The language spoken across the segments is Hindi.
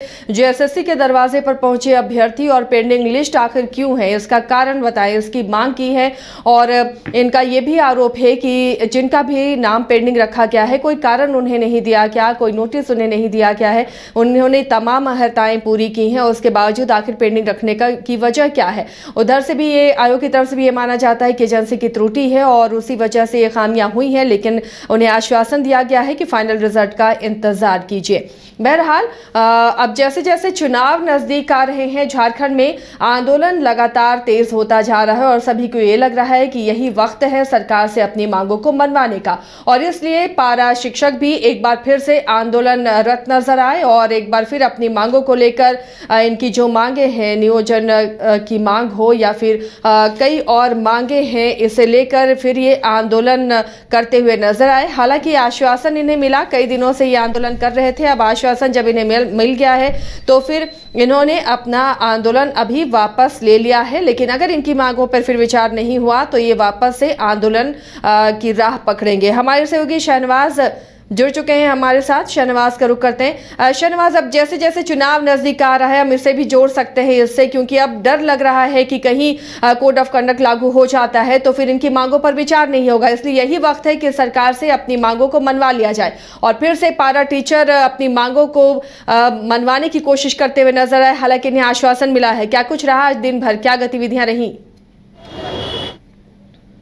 जेएसएससी के दरवाजे पर पहुंचे अभ्यर्थी और पेंडिंग लिस्ट आखिर क्यों है, इसका कारण बताएं, इसकी मांग की है। और इनका ये भी आरोप है कि जिनका भी नाम पेंडिंग रखा गया है, कोई कारण उन्हें नहीं दिया गया, कोई नोटिस उन्हें नहीं दिया गया है, उन्होंने तमाम अर्हताएं पूरी की हैं, उसके बावजूद आखिर पेंडिंग रखने की वजह क्या है। उधर से भी ये आयोग की तरफ से भी ये माना जाता है कि एजेंसी की त्रुटि है और उसी वजह से ये खामियां हुई हैं, लेकिन उन्हें आश्वासन दिया गया है कि फाइनल रिजल्ट का इंतजार कीजिए। बहरहाल अब जैसे जैसे चुनाव नजदीक आ रहे हैं, झारखंड में आंदोलन लगातार तेज होता जा रहा है और सभी को ये लग रहा है कि यही वक्त है सरकार से अपनी मांगों को मनवाने का। और इसलिए पारा शिक्षक भी एक बार फिर से आंदोलनरत नजर आए और एक बार फिर अपनी मांगों को लेकर इनकी जो मांगे हैं, नियोजन की मांग हो या फिर कई और मांगे हैं, इसे लेकर फिर ये आंदोलन करते हुए नजर आए। हालांकि आश्वासन इन्हें मिला, कई दिनों से ये आंदोलन कर रहे थे, अब आश्वासन जब इन्हें मिल गया है तो फिर इन्होंने अपना आंदोलन अभी वापस ले लिया है। लेकिन अगर इनकी मांगों पर फिर विचार नहीं हुआ तो ये वापस से आंदोलन की राह पकड़ेंगे। हमारे सहयोगी शहनवाज जुड़ चुके हैं हमारे साथ, शहनवाज का रुख करते हैं। शहनवाज, अब जैसे जैसे चुनाव नजदीक आ रहा है, हम इसे भी जोड़ सकते हैं इससे, क्योंकि अब डर लग रहा है कि कहीं कोड ऑफ कंडक्ट लागू हो जाता है तो फिर इनकी मांगों पर विचार नहीं होगा। इसलिए यही वक्त है कि सरकार से अपनी मांगों को मनवा लिया जाए। और फिर से पारा टीचर अपनी मांगों को मनवाने की कोशिश करते हुए नजर आए, हालांकि इन्हें आश्वासन मिला है। क्या कुछ रहा दिन भर, क्या गतिविधियां रही?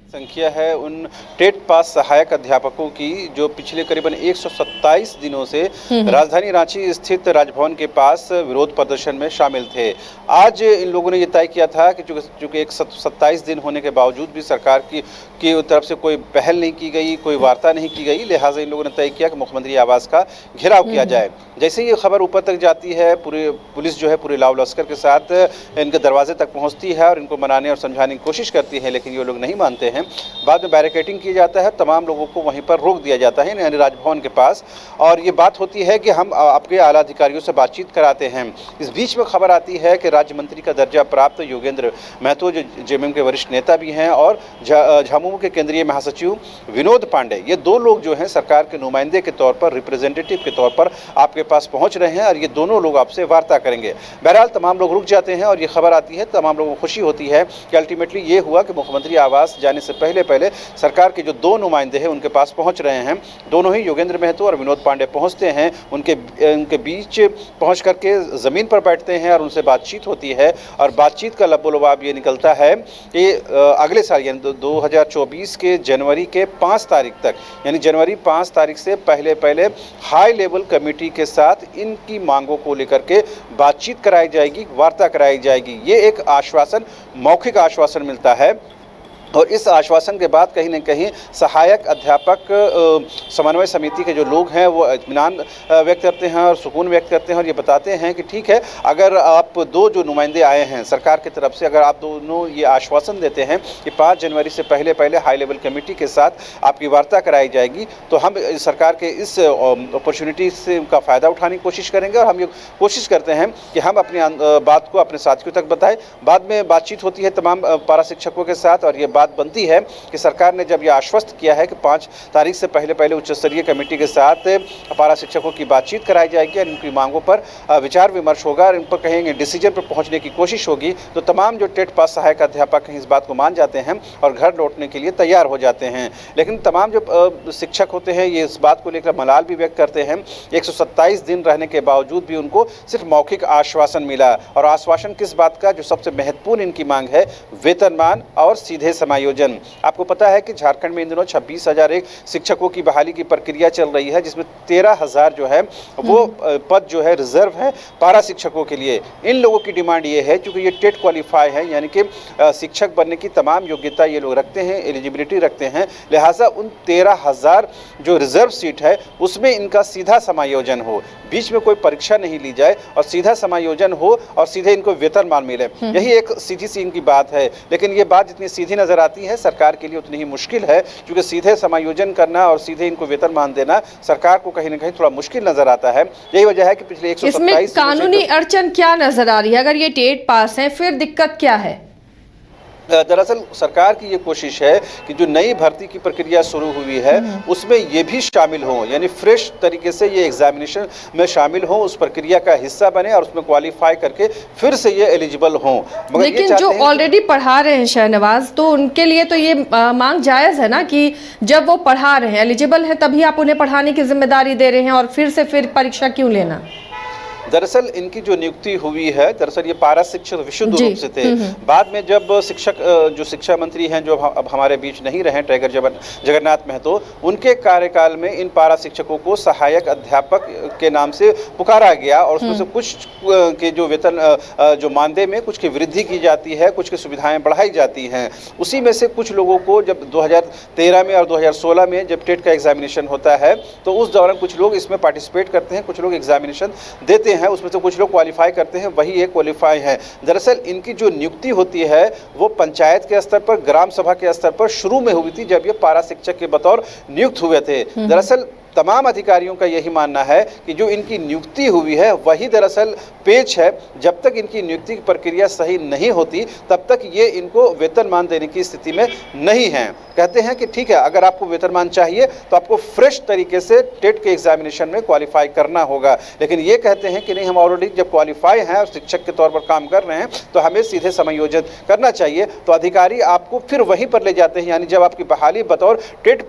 संख्या है उन टेट पास सहायक अध्यापकों की जो पिछले करीबन 127 दिनों से राजधानी रांची स्थित राजभवन के पास विरोध प्रदर्शन में शामिल थे। आज इन लोगों ने ये तय किया था कि चूंकि 127 दिन होने के बावजूद भी सरकार की तरफ से कोई पहल नहीं की गई, कोई वार्ता नहीं की गई, लिहाजा इन लोगों ने तय किया कि मुख्यमंत्री आवास का घेराव किया जाए। जैसे ही ये खबर ऊपर तक जाती है, पूरी पुलिस जो है पूरे लाव लश्कर के साथ इनके दरवाजे तक पहुंचती है और इनको मनाने और समझाने की कोशिश करती है, लेकिन ये लोग नहीं मानते हैं। बाद में बैरिकेडिंग किया जाता है, तमाम लोगों को वहीं पर रोक दिया जाता है, यानी राजभवन के पास। और ये बात होती है कि हम आपके आला अधिकारियों से बातचीत कराते हैं। इस बीच में खबर आती है कि राज्य मंत्री का दर्जा प्राप्त योगेंद्र महतो, जो जेएमएम के वरिष्ठ नेता भी हैं, और झामुमो के केंद्रीय महासचिव विनोद पांडे, ये दो लोग जो हैं सरकार के नुमाइंदे के तौर पर, रिप्रेजेंटेटिव के तौर पर आपके पास पहुंच रहे हैं और ये दोनों लोग आपसे वार्ता करेंगे। बहरहाल तमाम लोग रुक जाते हैं और ये खबर आती है, तमाम लोगों को खुशी होती है कि अल्टीमेटली ये हुआ कि मुख्यमंत्री आवास जाने से पहले सरकार के जो दो नुमाइंदे हैं उनके पास पहुंच रहे हैं। दोनों ही योगेंद्र महतो और विनोद पांडे पहुंचते हैं, उनके बीच पहुंच करके ज़मीन पर बैठते हैं और उनसे बातचीत होती है। और बातचीत का लबोलबाब ये निकलता है कि अगले साल यानी 2024 के जनवरी के 5 तारीख तक, यानी जनवरी 5 तारीख से पहले हाई लेवल कमेटी के साथ इनकी मांगों को लेकर के बातचीत कराई जाएगी, वार्ता कराई जाएगी। ये एक आश्वासन, मौखिक आश्वासन मिलता है। और इस आश्वासन के बाद कहीं न कहीं सहायक अध्यापक समन्वय समिति के जो लोग हैं वो इत्मीनान व्यक्त करते हैं और सुकून व्यक्त करते हैं और ये बताते हैं कि ठीक है, अगर आप दो जो नुमाइंदे आए हैं सरकार की तरफ से, अगर आप दोनों ये आश्वासन देते हैं कि 5 जनवरी से पहले हाई लेवल कमेटी के साथ आपकी वार्ता कराई जाएगी, तो हम सरकार के इस अपॉर्चुनिटी से का फ़ायदा उठाने की कोशिश करेंगे और हम ये कोशिश करते हैं कि हम अपनी बात को अपने साथियों तक बताएं। बाद में बातचीत होती है तमाम पारा शिक्षकों के साथ और ये बात बनती है कि सरकार ने जब यह आश्वस्त किया है कि 5 तारीख से पहले उच्च स्तरीय कमेटी के साथ पारा शिक्षकों की बातचीत कराई जाएगी और इनकी मांगों पर विचार विमर्श होगा और इन पर कहेंगे डिसीजन पर पहुंचने की कोशिश होगी, तो तमाम जो टेट पास सहायक अध्यापक हैं इस बात को मान जाते हैं और घर लौटने के लिए तैयार हो जाते हैं। लेकिन तमाम जो शिक्षक होते हैं ये इस बात को लेकर मलाल भी व्यक्त करते हैं। 127 दिन रहने के बावजूद भी उनको सिर्फ मौखिक आश्वासन मिला, और आश्वासन किस बात का? जो सबसे महत्वपूर्ण इनकी मांग है, वेतनमान और सीधे समायोजन। आपको पता है कि झारखंड में इन दिनों 26,001 शिक्षकों की बहाली की प्रक्रिया चल रही है, जिसमें 13,000 जो है वो पद जो है रिजर्व है पारा शिक्षकों के लिए। इन लोगों की डिमांड ये है, क्योंकि ये टेट क्वालिफाई है, यानी कि शिक्षक बनने की तमाम योग्यता ये लोग रखते हैं, एलिजिबिलिटी रखते हैं, लिहाजा उन 13,000 जो रिजर्व सीट है उसमें इनका सीधा समायोजन हो, बीच में कोई परीक्षा नहीं ली जाए और सीधा समायोजन हो और सीधे इनको वेतनमान मिले। यही एक सीधी सी इनकी बात है। लेकिन ये बात जितनी सीधी नजर आती है सरकार के लिए उतनी ही मुश्किल है, क्योंकि सीधे समायोजन करना और सीधे इनको वेतनमान देना सरकार को कहीं ना कहीं थोड़ा मुश्किल नजर आता है। यही वजह है कि पिछले 127 इसमें कानूनी अड़चन क्या नजर आ रही है? अगर ये टेट पास है फिर दिक्कत क्या है? दरअसल सरकार की ये कोशिश है कि जो नई भर्ती की प्रक्रिया शुरू हुई है उसमें ये भी शामिल हो, यानी फ्रेश तरीके से ये एग्जामिनेशन में शामिल हो, उस प्रक्रिया का हिस्सा बने और उसमें क्वालिफाई करके फिर से ये एलिजिबल हों। लेकिन जो ऑलरेडी पढ़ा रहे हैं शहनवाज, तो उनके लिए तो ये मांग जायज़ है ना कि जब वो पढ़ा रहे हैं, एलिजिबल है, तभी आप उन्हें पढ़ाने की जिम्मेदारी दे रहे हैं और फिर परीक्षा क्यों लेना? दरअसल इनकी जो नियुक्ति हुई है, दरअसल ये पारा शिक्षक विशुद्ध रूप से थे। बाद में जब जो शिक्षा मंत्री हैं, जो अब हमारे बीच नहीं रहे, टाइगर जगन्नाथ महतो, उनके कार्यकाल में इन पारा शिक्षकों को सहायक अध्यापक के नाम से पुकारा गया और उसमें से कुछ के जो वेतन जो मानदेय में कुछ की वृद्धि की जाती है, कुछ की सुविधाएं बढ़ाई जाती हैं। उसी में से कुछ लोगों को जब 2013 में और 2016 में जब टेट का एग्जामिनेशन होता है तो उस दौरान कुछ लोग इसमें पार्टिसिपेट करते हैं, कुछ लोग एग्जामिनेशन देते हैं, उसमें से कुछ लोग क्वालिफाई करते हैं, वही एक क्वालिफाई है। दरअसल इनकी जो नियुक्ति होती है वो पंचायत के स्तर पर, ग्राम सभा के स्तर पर शुरू में हुई थी जब ये पारा शिक्षक के बतौर नियुक्त हुए थे। दरअसल तमाम अधिकारियों का यही मानना है कि जो इनकी नियुक्ति हुई है वही दरअसल पेच है। जब तक इनकी नियुक्ति की प्रक्रिया सही नहीं होती तब तक ये इनको वेतनमान देने की स्थिति में नहीं है। कहते हैं कि ठीक है, अगर आपको वेतनमान चाहिए तो आपको फ्रेश तरीके से टेट के एग्जामिनेशन में क्वालिफाई करना होगा, लेकिन ये कहते हैं कि नहीं, हम ऑलरेडी जब क्वालिफाई हैं और शिक्षक के तौर पर काम कर रहे हैं तो हमें सीधे समायोजन करना चाहिए। तो अधिकारी आपको फिर वहीं पर ले जाते हैं, यानी जब आपकी बहाली बतौर टेट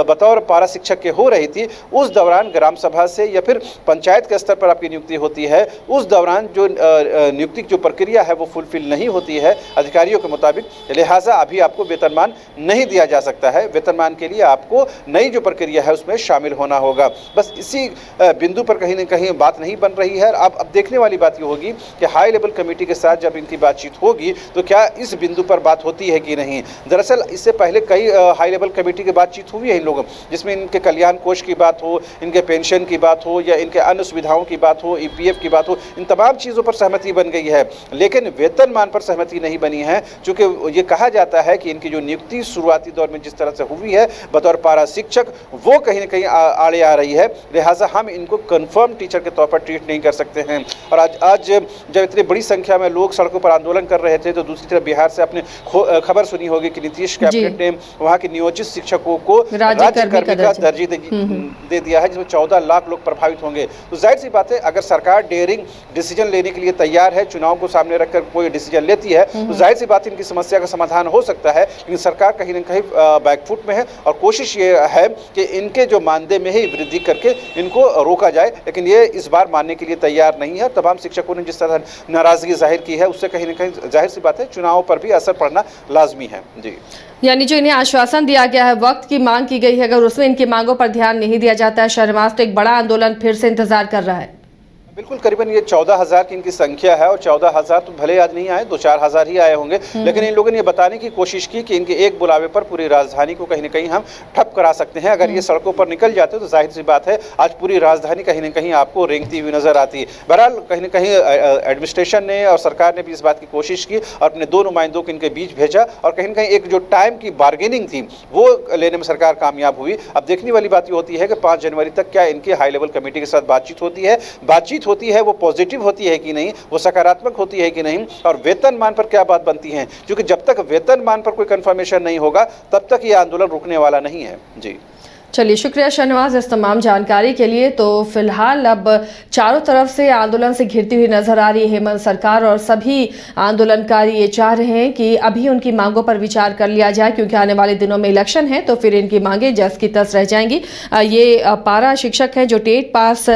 बतौर पारा शिक्षक के हो रही थी, उस दौरान ग्राम सभा से या फिर पंचायत के स्तर पर आपकी नियुक्ति होती है, उस दौरान जो नियुक्ति की जो प्रक्रिया है वो फुलफिल नहीं होती है अधिकारियों के मुताबिक, लिहाजा अभी आपको वेतनमान नहीं दिया जा सकता है। वेतनमान के लिए आपको नई जो प्रक्रिया है उसमें शामिल होना होगा। बस इसी बिंदु पर कहीं न कहीं बात नहीं बन रही है। अब देखने वाली बात ये होगी कि हाई लेवल कमेटी के साथ जब इनकी बातचीत होगी तो क्या इस बिंदु पर बात होती है कि नहीं। दरअसल इससे पहले कई हाई लेवल कमेटी की बातचीत हुई है इन लोगों, जिसमें इनके कल्याण कोष की बात हो, इनके पेंशन की बात हो या इनके अन्य सुविधाओं की बात हो, ईपीएफ की बात हो, इन तमाम चीज़ों पर सहमति बन गई है, लेकिन वेतनमान पर सहमति नहीं बनी है। चूँकि ये कहा जाता है कि इनकी जो नियुक्ति शुरुआती दौर में जिस तरह से हुई है बतौर पारा शिक्षक, वो कहीं न कहीं आड़े आ रही है, लिहाजा हम इनको कन्फर्म टीचर के तौर पर ट्रीट नहीं कर सकते हैं। और आज जब इतनी बड़ी संख्या में लोग सड़कों पर आंदोलन कर रहे थे तो दूसरी तरफ बिहार से आपने खबर सुनी होगी कि नीतीश कैबिनेट ने वहाँ के नियोजित शिक्षकों को राज्य कर्मी का दर्जा दे दिया है, जिसमें 14 लाख लोग प्रभावित होंगे। तो जाहिर सी बात है, अगर सरकार डेयरिंग डिसीजन लेने के लिए तैयार है, चुनाव को सामने रखकर कोई डिसीजन लेती है, तो जाहिर सी बात है इनकी समस्या का समाधान हो सकता है। लेकिन सरकार कहीं न कहीं बैकफुट में है और कोशिश ये है कि इनके जो मानदेय में ही वृद्धि करके इनको रोका जाए, लेकिन ये इस बार मानने के लिए तैयार नहीं है। तमाम शिक्षकों ने जिस तरह नाराजगी जाहिर की है उससे कहीं न कहीं जाहिर सी बात है चुनाव पर भी असर पड़ना लाजमी है। जी, यानी जो इन्हें आश्वासन दिया गया है, वक्त की मांग की गई है, अगर उसमें इनकी मांगों पर ध्यान नहीं दिया जाता है शहनवाज, तो एक बड़ा आंदोलन फिर से इंतजार कर रहा है। बिल्कुल, करीबन ये 14,000 की इनकी संख्या है और 14,000 तो भले आज नहीं आए, 2-4 हज़ार ही आए होंगे, लेकिन इन लोगों ने ये बताने की कोशिश की कि इनके एक बुलावे पर पूरी राजधानी को कहीं न कहीं हम ठप करा सकते हैं। अगर ये सड़कों पर निकल जाते तो जाहिर सी बात है आज पूरी राजधानी कहीं न कहीं आपको रेंगती हुई नजर आती है। बहरहाल कहीं न कहीं एडमिनिस्ट्रेशन ने और सरकार ने भी इस बात की कोशिश की और अपने 2 नुमाइंदों को इनके बीच भेजा और कहीं न कहीं एक जो टाइम की बार्गेनिंग थी वो लेने में सरकार कामयाब हुई। अब देखने वाली बात ये होती है कि 5 जनवरी तक क्या इनकी हाई लेवल कमेटी के साथ बातचीत होती है, वो पॉजिटिव होती है कि नहीं, वो सकारात्मक होती है कि नहीं, और वेतनमान पर क्या बात बनती है, क्योंकि जब तक वेतनमान पर कोई कंफर्मेशन नहीं होगा तब तक ये आंदोलन रुकने वाला नहीं है। जी, चलिए, शुक्रिया शहनवाज इस तमाम जानकारी के लिए। तो फिलहाल अब चारों तरफ से आंदोलन से घिरती हुई नजर आ रही है हेमंत सरकार और सभी आंदोलनकारी ये चाह रहे हैं कि अभी उनकी मांगों पर विचार कर लिया जाए, क्योंकि आने वाले दिनों में इलेक्शन है तो फिर इनकी मांगें जस की तस रह जाएंगी। ये पारा शिक्षक हैं, जो टेट पास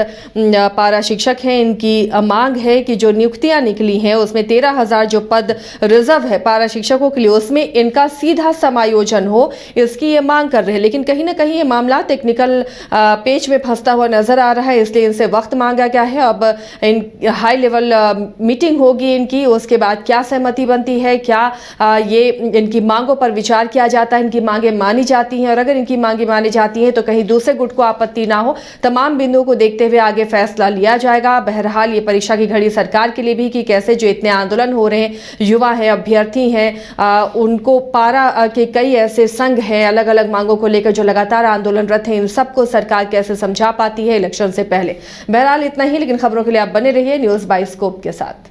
पारा शिक्षक हैं, इनकी मांग है कि जो नियुक्तियां निकली हैं उसमें 13,000 जो पद रिजर्व है पारा शिक्षकों के लिए, उसमें इनका सीधा समायोजन हो, इसकी ये मांग कर रहे हैं। लेकिन कहीं ना कहीं ये मामला टेक्निकल पेच में फंसता हुआ नजर आ रहा है, इसलिए इनसे वक्त मांगा गया है। अब इन हाई लेवल मीटिंग होगी इनकी, उसके बाद क्या सहमति बनती है, क्या ये इनकी मांगों पर विचार किया जाता है, इनकी मांगें मानी जाती हैं, और अगर इनकी मांगें मानी जाती हैं तो कहीं दूसरे गुट को आपत्ति ना हो, तमाम बिंदुओं को देखते हुए आगे फैसला लिया जाएगा। बहरहाल ये परीक्षा की घड़ी सरकार के लिए भी कि कैसे जो इतने आंदोलन हो रहे हैं, युवा है, अभ्यर्थी हैं, उनको पारा के कई ऐसे संघ हैं अलग अलग मांगों को लेकर जो लगातार आंदोलनरत हैं, इन सबको सरकार कैसे समझा पाती है इलेक्शन से पहले। बहरहाल इतना ही, लेकिन खबरों के लिए आप बने रहिए न्यूज़ बाइस्कोप के साथ।